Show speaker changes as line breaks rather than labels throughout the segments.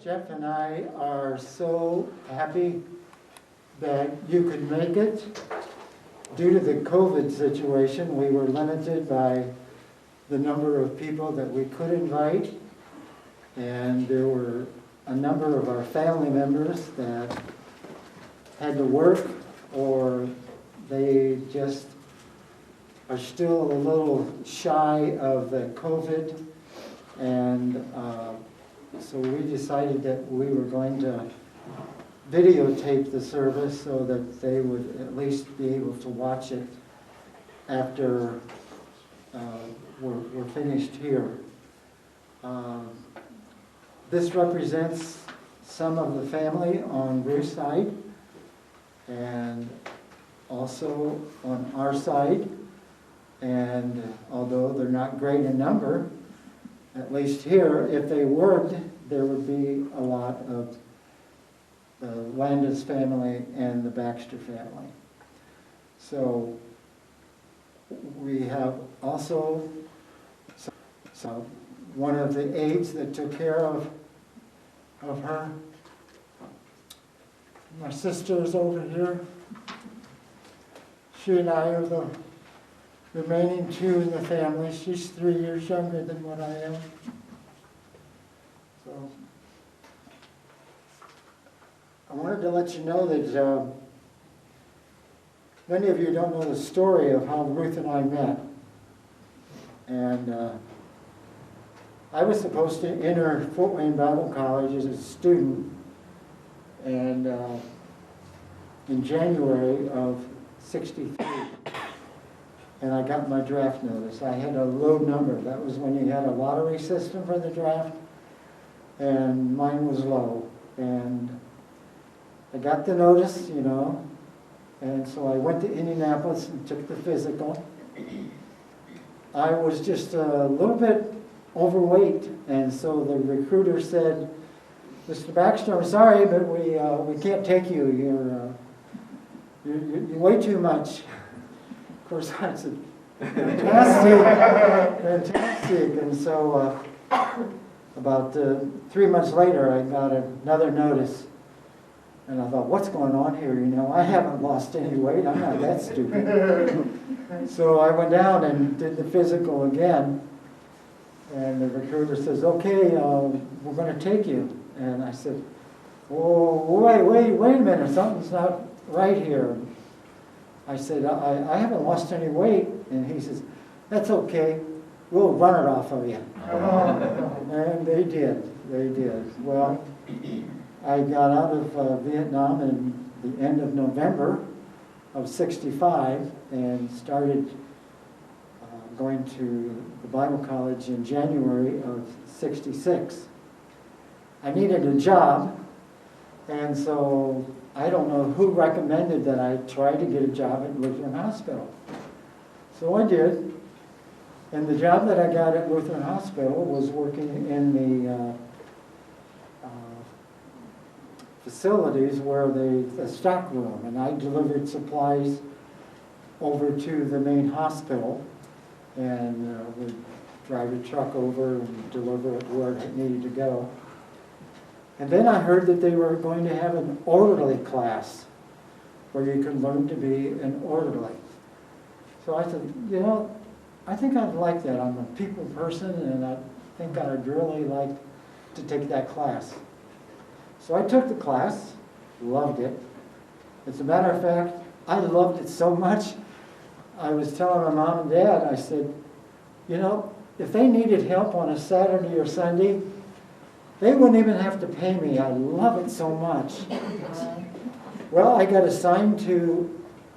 Jeff and I are so happy that you could make it. Due to the COVID situation, we were limited by the number of people that we could invite, and there were a number of our family members that had to work, or they just are still a little shy of the COVID, and so we decided that we were going to videotape the service so that they would at least be able to watch it after we're finished here. This represents some of the family on Ruth's side and also on our side. And although they're not great in number, at least here, if they worked, there would be a lot of the Landes family and the Baxter family. So we have also one of the aides that took care of her. My sister's over here. She and I are the remaining two in the family. She's 3 years younger than what I am. So I wanted to let you know that many of you don't know the story of how Ruth and I met. And I was supposed to enter Fort Wayne Bible College as a student, and in January of '63. And I got my draft notice. I had a low number. That was when you had a lottery system for the draft, and mine was low. And I got the notice, you know, and so I went to Indianapolis and took the physical. I was just a little bit overweight, and so the recruiter said, "Mr. Baxter, I'm sorry, but we can't take you. You weigh too much." Of course, I said, fantastic. And so about 3 months later, I got another notice. And I thought, what's going on here? You know, I haven't lost any weight. I'm not that stupid. So I went down and did the physical again. And the recruiter says, okay, we're going to take you. And I said, oh, wait a minute. Something's not right here. I said, I haven't lost any weight. And he says, that's okay. We'll run it off of you. And they did. Well, I got out of Vietnam in the end of November of '65 and started going to the Bible college in January of '66. I needed a job, and so I don't know who recommended that I try to get a job at Lutheran Hospital. So I did, and the job that I got at Lutheran Hospital was working in the facilities where the stock room, and I delivered supplies over to the main hospital, and would drive a truck over and deliver it where it needed to go. And then I heard that they were going to have an orderly class where you could learn to be an orderly. So I said, you know, I think I'd like that. I'm a people person, and I think I'd really like to take that class. So I took the class, loved it. As a matter of fact, I loved it so much, I was telling my mom and dad, I said, you know, if they needed help on a Saturday or Sunday, they wouldn't even have to pay me. I love it so much. Well, I got assigned to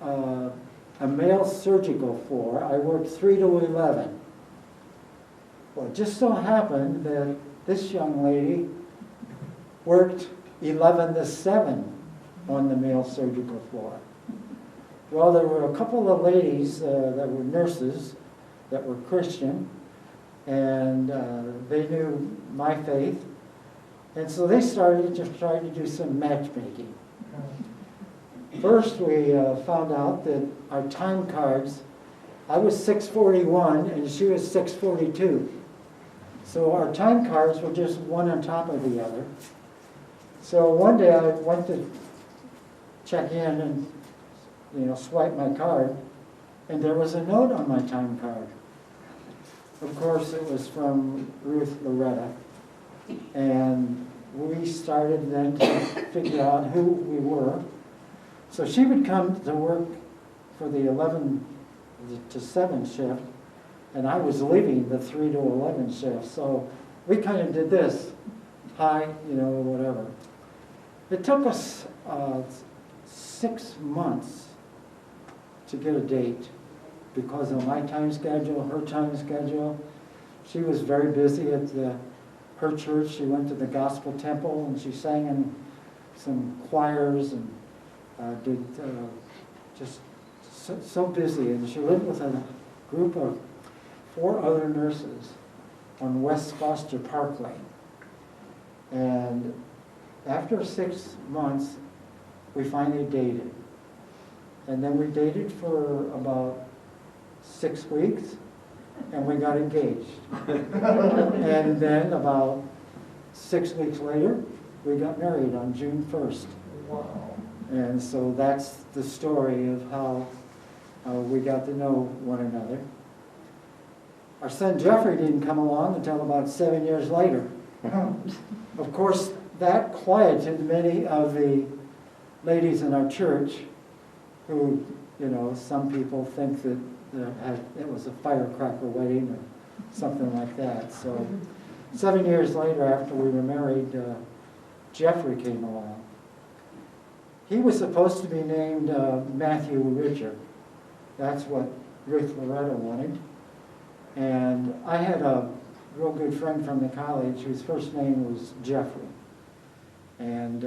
a male surgical floor. I worked 3 to 11. Well, it just so happened that this young lady worked 11 to 7 on the male surgical floor. Well, there were a couple of ladies that were nurses that were Christian, and they knew my faith, and so they started to try to do some matchmaking. First, we found out that our time cards, I was 641 and she was 642. So our time cards were just one on top of the other. So one day I went to check in and, swipe my card, and there was a note on my time card. Of course, it was from Ruth Lauretta, and we started then to figure out who we were. So she would come to work for the 11 to 7 shift, and I was leaving the 3 to 11 shift. So we kind of did this, hi, whatever. It took us 6 months to get a date because of my time schedule, her time schedule. She was very busy at her church. She went to the gospel temple and she sang in some choirs and did just so busy. And she lived with a group of 4 other nurses on West Foster Parkway. And after 6 months, we finally dated. And then we dated for about 6 weeks, and we got engaged. And then about 6 weeks later, we got married on June 1st.
Wow.
And so that's the story of how we got to know one another. Our son Jeffrey didn't come along until about 7 years later. Of course, that quieted many of the ladies in our church who, some people think that it was a firecracker wedding or something like that. So 7 years later, after we were married, Jeffrey came along. He was supposed to be named Matthew Richard. That's what Ruth Lauretta wanted. And I had a real good friend from the college whose first name was Jeffrey. And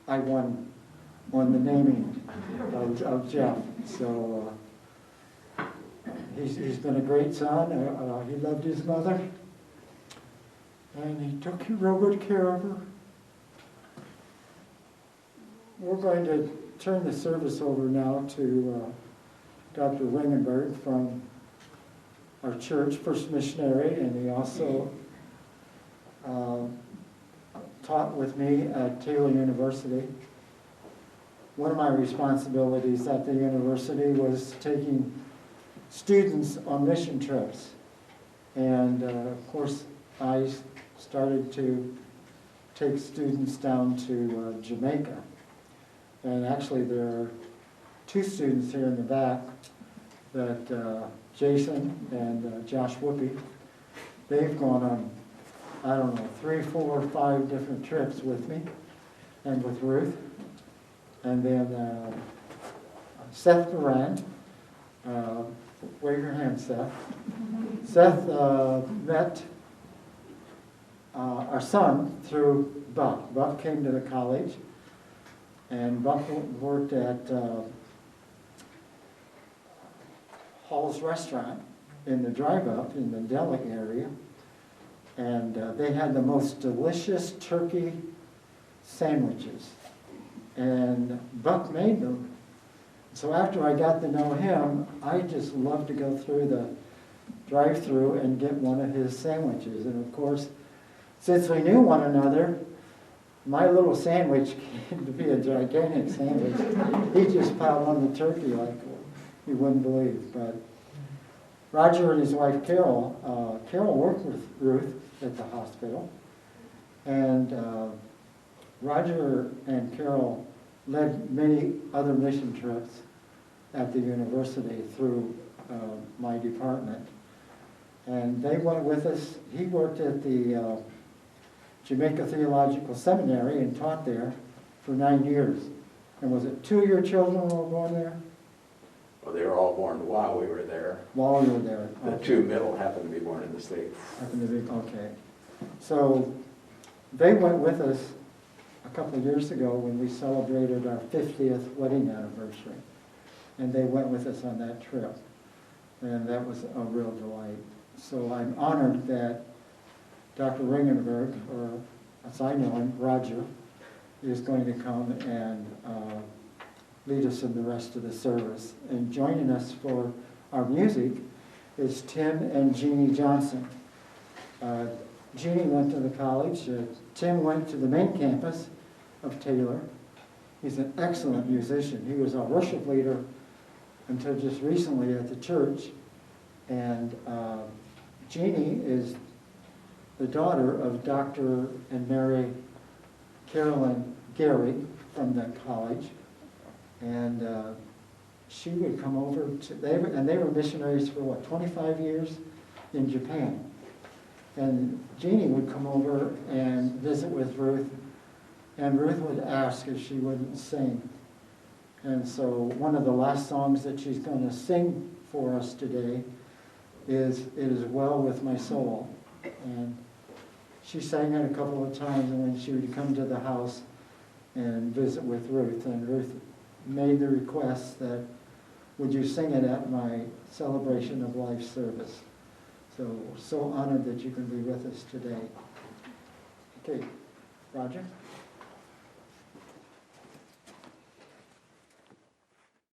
I won the naming of Jeff. So he's been a great son. He loved his mother. And he took real good care of her. We're going to turn the service over now to Dr. Wingenberg from our church, First Missionary, and he also taught with me at Taylor University. One of my responsibilities at the university was taking students on mission trips. And of course, I started to take students down to Jamaica. And actually there are 2 students here in the back that Jason and Josh Whoopi, they've gone on, 3, 4, 5 different trips with me and with Ruth. And then Seth Durant, wave your hand, Seth. Seth met our son through Buck. Buck came to the college, and Buck worked at Hall's Restaurant in the drive-up in the Delic area, and they had the most delicious turkey sandwiches, and Buck made them. So after I got to know him, I just loved to go through the drive-through and get one of his sandwiches. And of course, since we knew one another, my little sandwich came to be a gigantic sandwich. He just piled on the turkey like you wouldn't believe. But Roger and his wife Carol, Carol worked with Ruth at the hospital, and Roger and Carol led many other mission trips at the university through my department. And they went with us. He worked at the Jamaica Theological Seminary and taught there for 9 years. And was it 2 of your children were born there?
Well, they were all born while we were there.
While you were there.
The
Okay.
2 middle happened to be born in the States.
Happened to be, okay. So they went with us a couple of years ago when we celebrated our 50th wedding anniversary. And they went with us on that trip. And that was a real delight. So I'm honored that Dr. Ringenberg, or as I know him, Roger, is going to come and lead us in the rest of the service. And joining us for our music is Tim and Jeannie Johnson. Jeannie went to the college. Tim went to the main campus of Taylor. He's an excellent musician. He was our worship leader until just recently at the church. And Jeannie is the daughter of Dr. and Mary Carolyn Gary from the college. And she would come over to, they were missionaries for what, 25 years in Japan. And Jeannie would come over and visit with Ruth, and Ruth would ask if she wouldn't sing. And so one of the last songs that she's going to sing for us today is "It Is Well With My Soul." And she sang it a couple of times when she would come to the house and visit with Ruth. And Ruth made the request that, would you sing it at my celebration of life service? So honored that you can be with us today. Okay, Roger?